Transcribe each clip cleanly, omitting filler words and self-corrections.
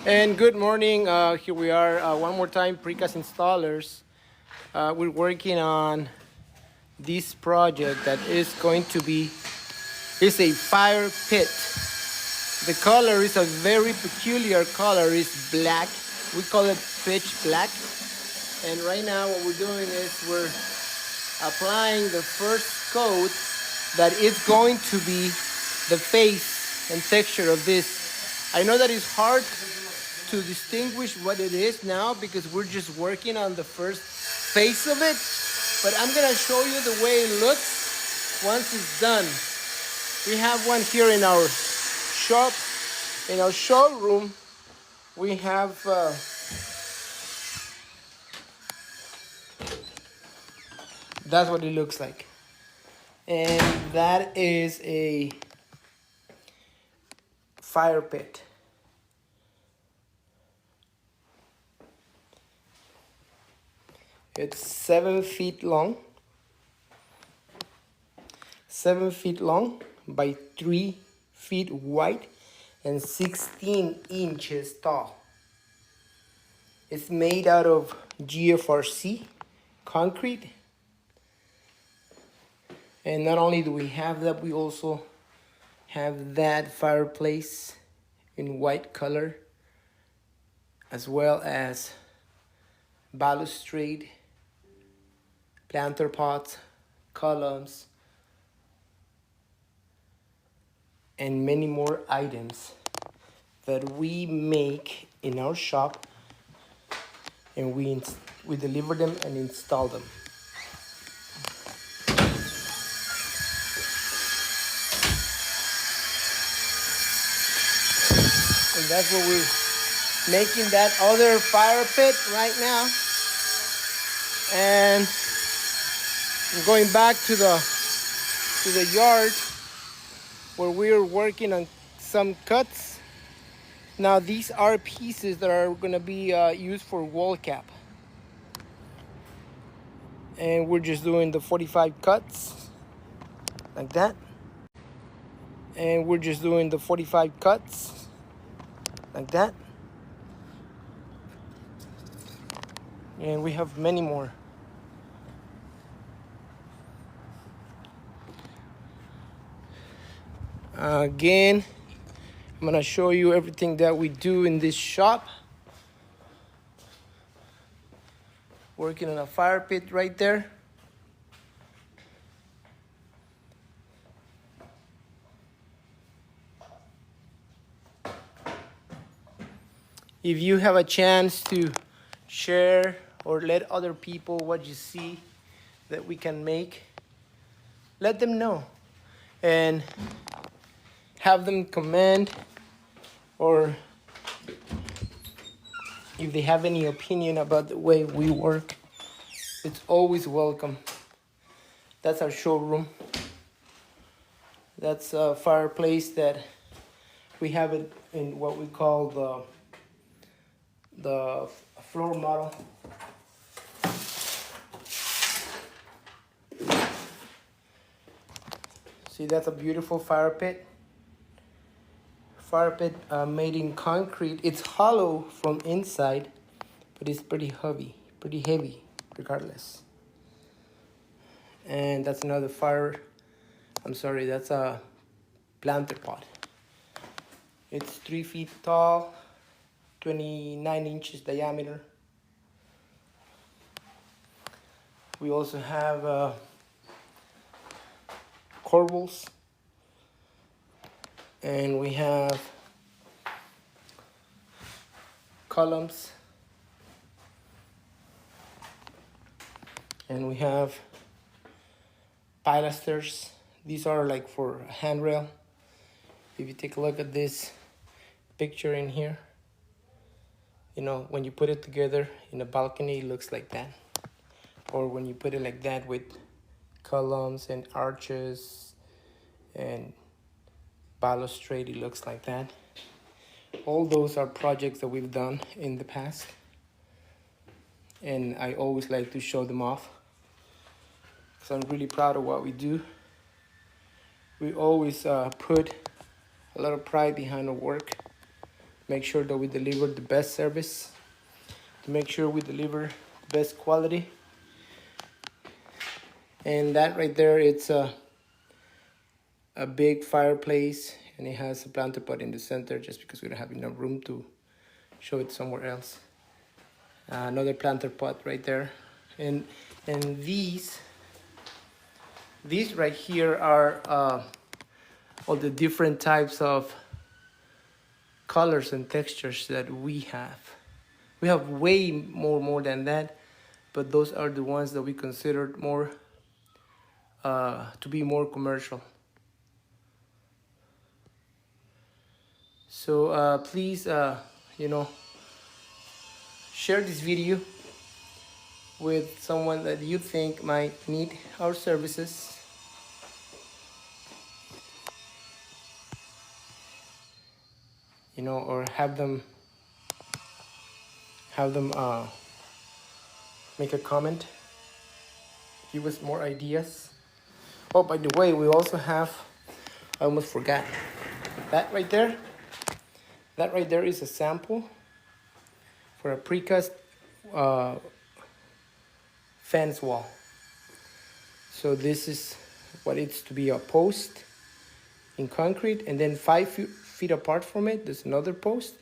And good morning. Here we are one more time, Precast installers. We're working on this project that is going to be a fire pit. The color is a very peculiar color. It's black. We call it pitch black. And right now what we're doing is we're applying the first coat that is going to be the face and texture of this. I know that it's hard to distinguish what it is now because we're just working on the first face of it, but I'm gonna show you the way it looks once it's done. We have one here in our shop, in our showroom. We have that's what it looks like, and that is a fire pit. It's 7 feet long, 7 feet long by 3 feet wide and 16 inches tall. It's made out of GFRC concrete. And not only do we have that, we also have that fireplace in white color, as well as balustrade, planter pots, columns, and many more items that we make in our shop, and we deliver them and install them. And that's what we're making, that other fire pit right now. And I'm going back to the yard where we're working on some cuts. Now these are pieces that are going to be used for wall cap, and we're just doing the 45 cuts like that, and we're just doing the 45 cuts like that, and we have many more. Again, I'm gonna show you everything that we do in this shop. Working on a fire pit right there. If you have a chance to share or let other people what you see that we can make, let them know and have them comment, or if they have any opinion about the way we work, it's always welcome. That's our showroom. That's a fireplace that we have it in what we call the floor model. See, that's a beautiful fire pit. Fire pit made in concrete. It's hollow from inside, but it's pretty heavy regardless. And that's another that's a planter pot. It's 3 feet tall, 29 inches diameter. We also have corbels, and we have columns, and we have pilasters. These are like for a handrail. If you take a look at this picture in here, you know, when you put it together in a balcony, it looks like that. Or when you put it like that with columns and arches and balustrade, it looks like that. All those are projects that we've done in the past, and I always like to show them off because I'm really proud of what we do. We always put a lot of pride behind our work, make sure that we deliver the best service, to make sure we deliver the best quality. And that right there, it's a big fireplace, and it has a planter pot in the center just because we don't have enough room to show it somewhere else. Another planter pot right there, and these right here are all the different types of colors and textures that we have. We have way more than that, but those are the ones that we considered more to be more commercial. So please, you know, share this video with someone that you think might need our services. You know, or have them make a comment, give us more ideas. Oh, by the way, we also have, I almost forgot, that right there is a sample for a precast fence wall. So this is what it's to be, a post in concrete, and then 5 feet apart from it there's another post,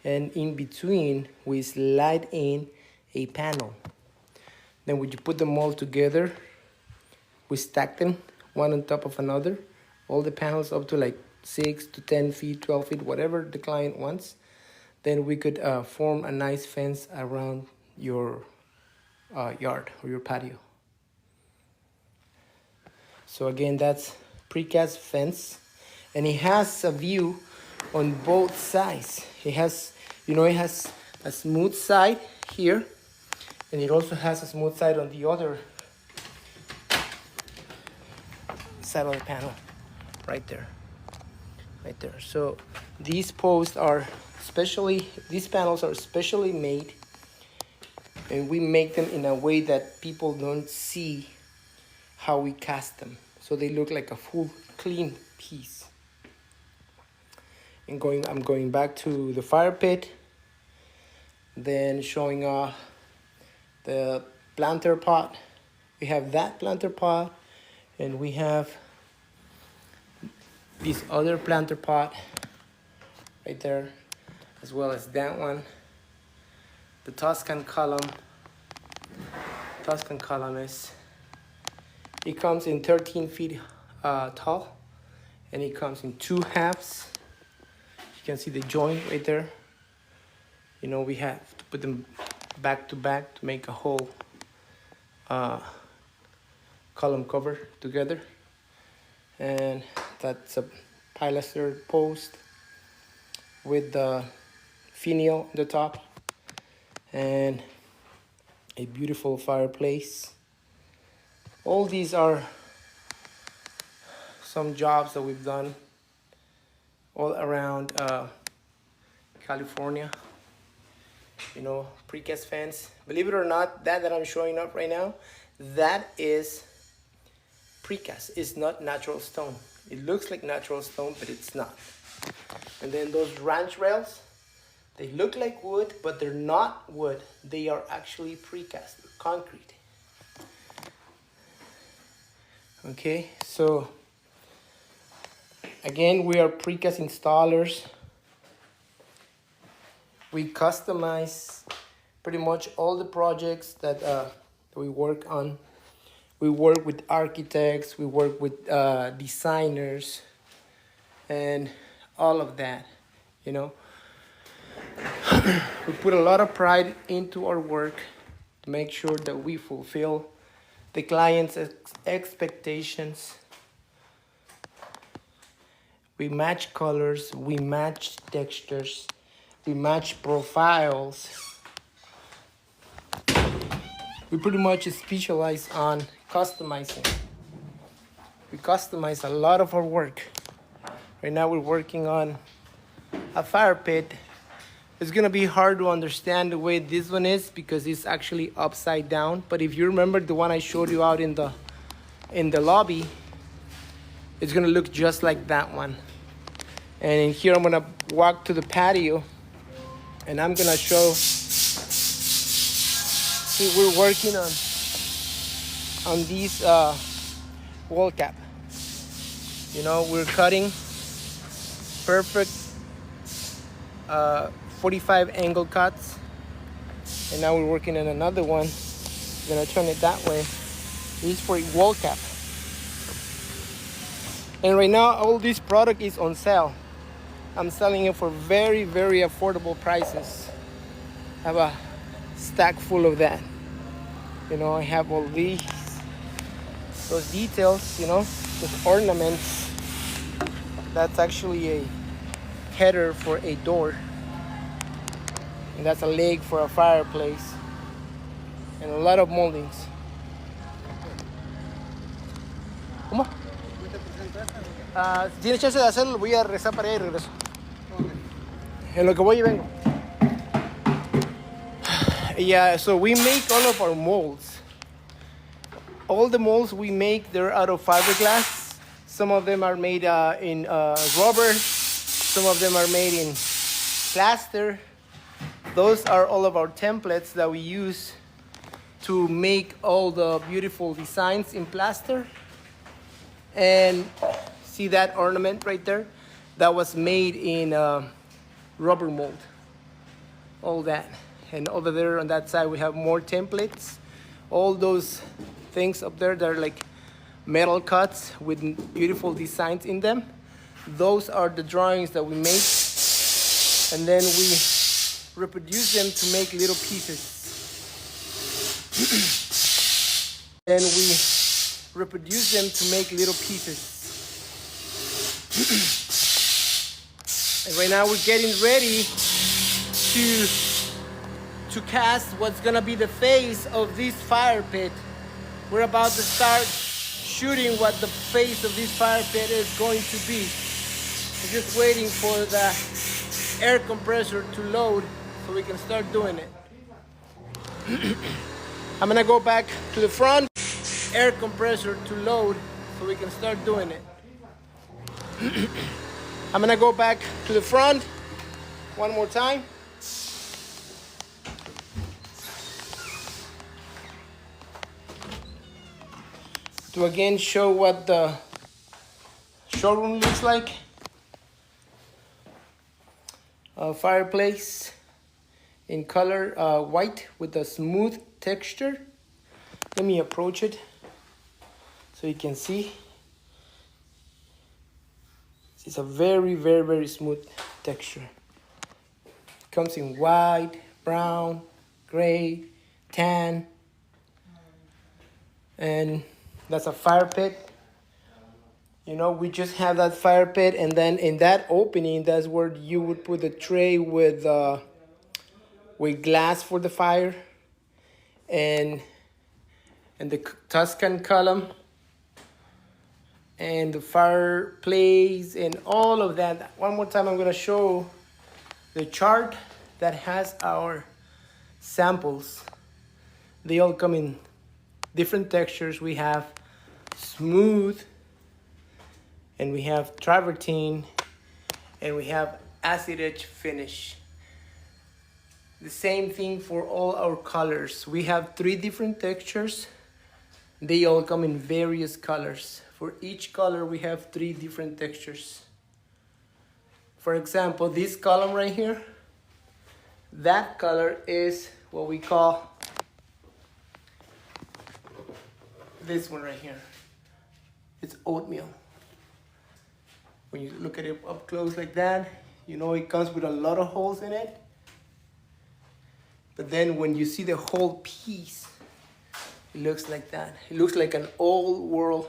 and in between we slide in a panel. Then when you put them all together, we stack them one on top of another, all the panels up to like 6 to 10 feet, 12 feet, whatever the client wants. Then we could form a nice fence around your yard or your patio. So again, that's precast fence, and it has a view on both sides. It has, you know, it has a smooth side here, and it also has a smooth side on the other side of the panel, right there. So these posts are these panels are specially made, and we make them in a way that people don't see how we cast them, so they look like a full clean piece. And I'm going back to the fire pit, then showing off the planter pot. We have that planter pot, and we have this other planter pot right there, as well as that one. The Tuscan column it comes in 13 feet tall, and it comes in 2 halves. You can see the joint right there. You know, we have to put them back to back to make a whole column cover together. And that's a pilaster post with the finial on the top, and a beautiful fireplace. All these are some jobs that we've done all around California. You know, precast fence. Believe it or not, that I'm showing up right now, that is precast. It's not natural stone. It looks like natural stone, but it's not. And then those ranch rails, they look like wood, but they're not wood. They are actually precast, concrete. Okay, so again, we are precast installers. We customize pretty much all the projects that we work on. We work with architects, we work with designers, and all of that, you know. We put a lot of pride into our work to make sure that we fulfill the client's expectations. We match colors, we match textures, we match profiles. We pretty much specialize on customizing. We customize a lot of our work. Right now we're working on a fire pit. It's gonna be hard to understand the way this one is because it's actually upside down. But if you remember the one I showed you out in the lobby, it's gonna look just like that one. And in here I'm gonna walk to the patio And I'm gonna show, see, we're working on these wall cap. You know, we're cutting perfect 45 angle cuts, and now we're working on another one. We're gonna turn it that way. This is for a wall cap. And right now all this product is on sale. I'm selling it for very, very affordable prices. I have a stack full of that. You know, I have all these, those details, you know, those ornaments. That's actually a header for a door. And that's a leg for a fireplace. And a lot of moldings. ¿Cómo? ¿Tienes chance de hacerlo? Voy a regresar para allá y regreso. En lo que voy y vengo. Yeah, so we make all of our molds. All the molds we make, they're out of fiberglass. Some of them are made in rubber. Some of them are made in plaster. Those are all of our templates that we use to make all the beautiful designs in plaster. And see that ornament right there? That was made in rubber mold. All that. And over there on that side we have more templates. All those things up there, they're like metal cuts with beautiful designs in them. Those are the drawings that we make, and then we reproduce them to make little pieces. Then we reproduce them to make little pieces. And right now we're getting ready to cast what's gonna be the face of this fire pit. We're about to start shooting what the face of this fire pit is going to be. We're just waiting for the air compressor to load so we can start doing it. I'm gonna go back to the front, air compressor to load so we can start doing it. I'm gonna go back to the front one more time. To again show what the showroom looks like. A fireplace in color white with a smooth texture. Let me approach it so you can see. It's a very, very, very smooth texture. It comes in white, brown, gray, tan, and that's a fire pit. You know, we just have that fire pit, and then in that opening, that's where you would put the tray with glass for the fire, and the Tuscan column, and the fireplace, and all of that. One more time, I'm gonna show the chart that has our samples. They all come in different textures. We have smooth, and we have travertine, and we have acid etch finish. The same thing for all our colors. We have 3 different textures. They all come in various colors. For each color we have 3 different textures. For example, this column right here, that color is what we call this one right here. It's oatmeal. When you look at it up close like that, you know it comes with a lot of holes in it. But then when you see the whole piece, it looks like that. It looks like an old world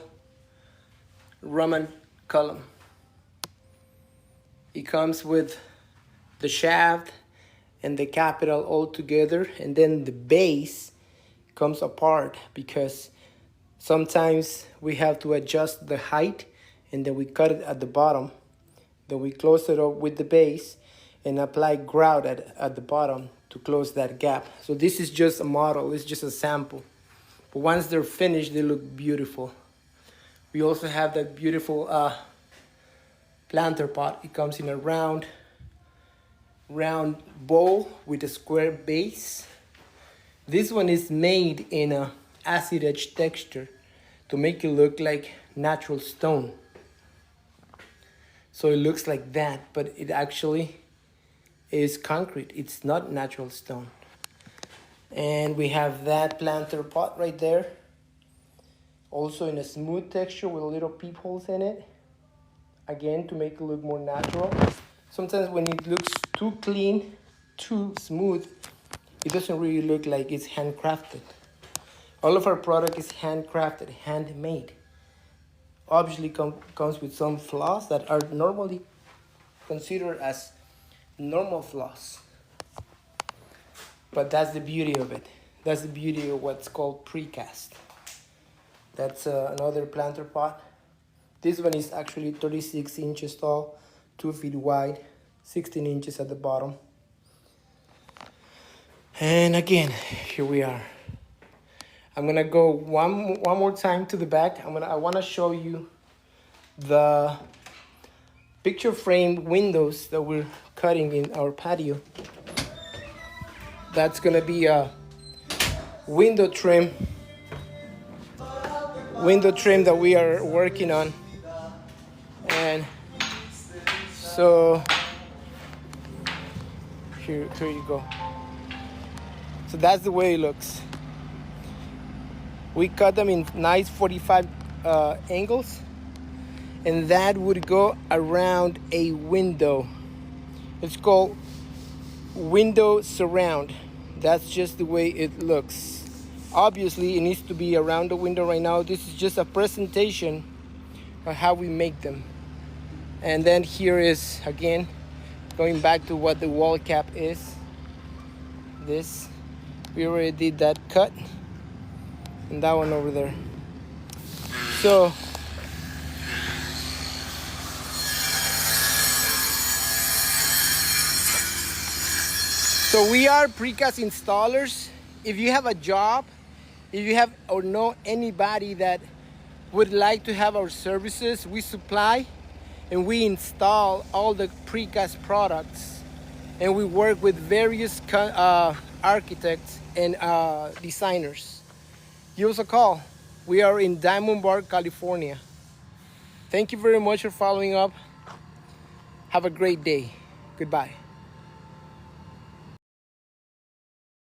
Roman column. It comes with the shaft and the capital all together, and then the base comes apart because sometimes we have to adjust the height, and then we cut it at the bottom. Then we close it up with the base and apply grout at the bottom to close that gap. So this is just a model, it's just a sample. But once they're finished, they look beautiful. We also have that beautiful planter pot. It comes in a round round bowl with a square base. This one is made in a acid edge texture to make it look like natural stone. So it looks like that, but it actually is concrete. It's not natural stone. And we have that planter pot right there, also in a smooth texture with little peepholes in it, again to make it look more natural. Sometimes when it looks too clean, too smooth, it doesn't really look like it's handcrafted. All of our product is handcrafted, handmade. Obviously comes with some flaws that are normally considered as normal flaws. But that's the beauty of it. That's the beauty of what's called precast. That's another planter pot. This one is actually 36 inches tall, 2 feet wide, 16 inches at the bottom. And again, here we are. I'm gonna go one more time to the back. I wanna show you the picture frame windows that we're cutting in our patio. That's gonna be a window trim that we are working on. And so here you go. So that's the way it looks. We cut them in nice 45 angles, and that would go around a window. It's called window surround. That's just the way it looks. Obviously, it needs to be around the window right now. This is just a presentation of how we make them. And then here is, again, going back to what the wall cap is. This, we already did that cut. And that one over there. So we are precast installers. If you have a job, if you have or know anybody that would like to have our services, we supply and we install all the precast products, and we work with various architects and designers. Give us a call. We are in Diamond Bar, California. Thank you very much for following up. Have a great day. Goodbye.